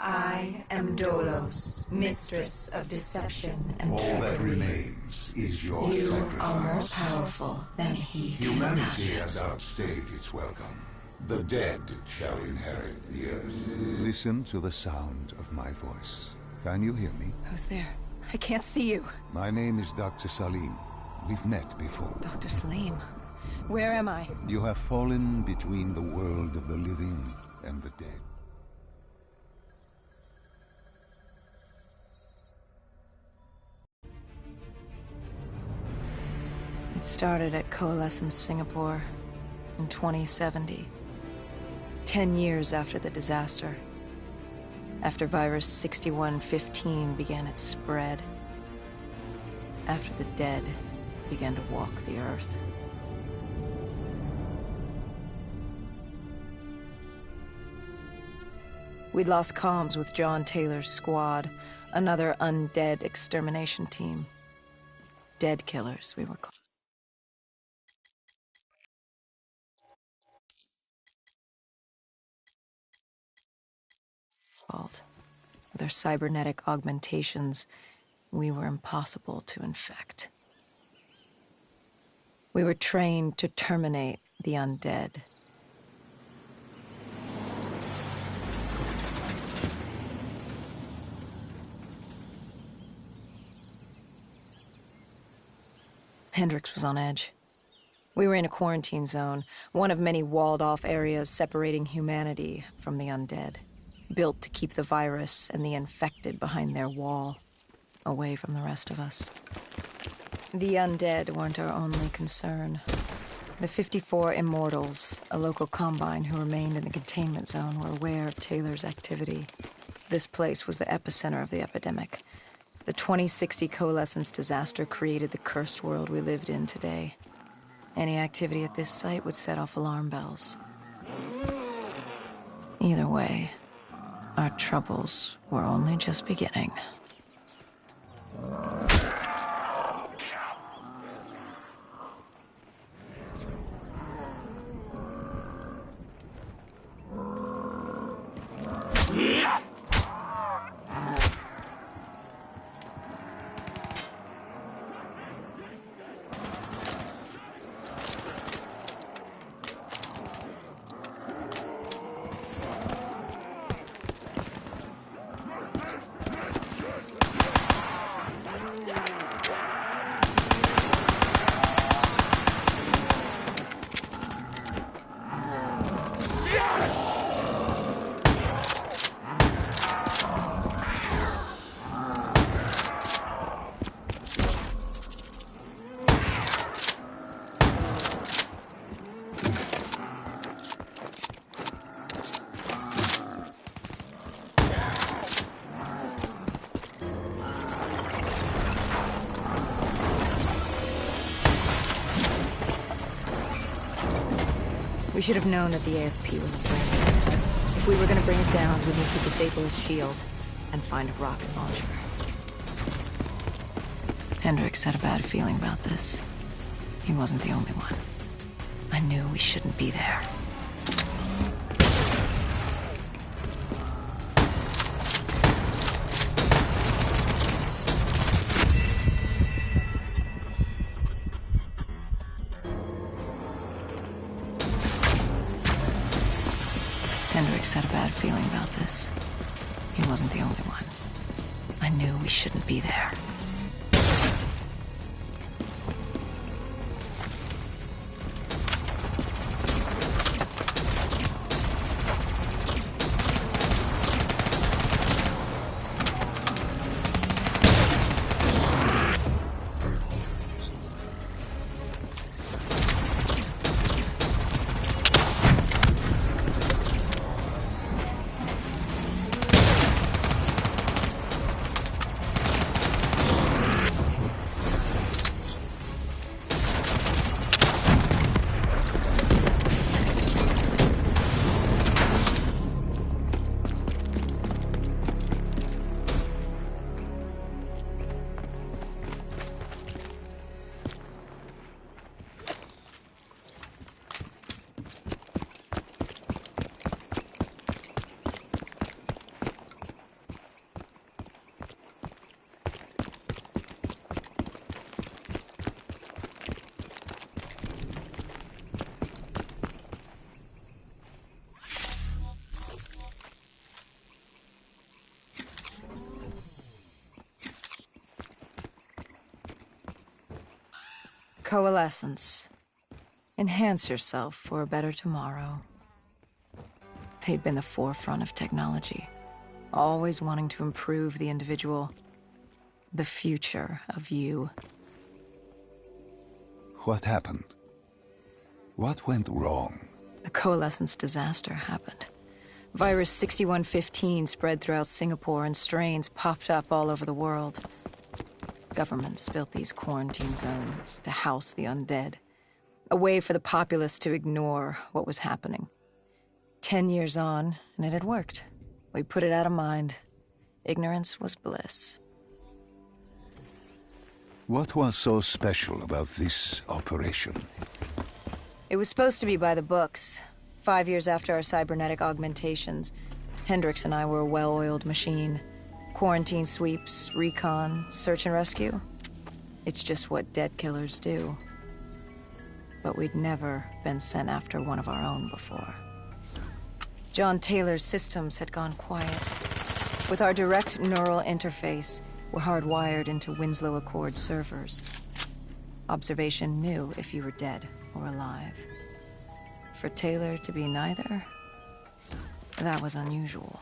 I am Dolos, mistress of deception and trickery. All that remains is your sacrifice. You are more powerful than he can Humanity imagine. has outstayed its welcome. The dead shall inherit the earth. Listen to the sound of my voice. Can you hear me? Who's there? I can't see you. My name is Dr. Salim. We've met before. Dr. Salim. Where am I? You have fallen between the world of the living and the dead. It started at Coalescence Singapore in 2070. 10 years after the disaster. After virus 6115 began its spread. After the dead began to walk the earth. We'd lost comms with John Taylor's squad, another undead extermination team. Dead killers, we were called. With our cybernetic augmentations, we were impossible to infect. We were trained to terminate the undead. Hendricks was on edge. We were in a quarantine zone, one of many walled-off areas separating humanity from the undead, built to keep the virus and the infected behind their wall, away from the rest of us. The undead weren't our only concern. The 54 Immortals, a local combine who remained in the containment zone, were aware of Taylor's activity. This place was the epicenter of the epidemic. The 2060 Coalescence disaster created the cursed world we lived in today. Any activity at this site would set off alarm bells. Either way, our troubles were only just beginning. We should have known that the ASP was a threat. If we were going to bring it down, we'd need to disable his shield and find a rocket launcher. Hendricks had a bad feeling about this. He wasn't the only one. I knew we shouldn't be there. Hendricks had a bad feeling about this. He wasn't the only one. I knew we shouldn't be there. Coalescence. Enhance yourself for a better tomorrow. They'd been the forefront of technology, always wanting to improve the individual, the future of you. What happened? What went wrong? The Coalescence disaster happened. Virus 6115 spread throughout Singapore and strains popped up all over the world. Governments built these quarantine zones to house the undead, a way for the populace to ignore what was happening. 10 years on, and it had worked. We put it out of mind. Ignorance was bliss. What was so special about this operation? It was supposed to be by the books. 5 years after our cybernetic augmentations, Hendricks and I were a well-oiled machine. Quarantine sweeps, recon, search and rescue. It's just what dead killers do. But we'd never been sent after one of our own before. John Taylor's systems had gone quiet. With our direct neural interface, we're hardwired into Winslow Accord servers. Observation knew if you were dead or alive. For Taylor to be neither, that was unusual.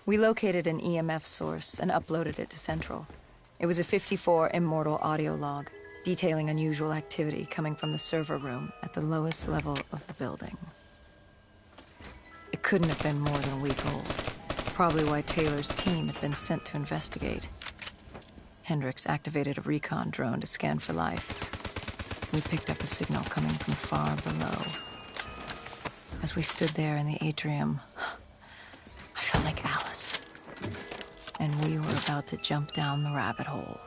We located an EMF source and uploaded it to Central. It was a 54 immortal audio log, detailing unusual activity coming from the server room at the lowest level of the building. It couldn't have been more than a week old, probably why Taylor's team had been sent to investigate. Hendricks activated a recon drone to scan for life. We picked up a signal coming from far below. As we stood there in the atrium, I felt like Alice. And we were about to jump down the rabbit hole.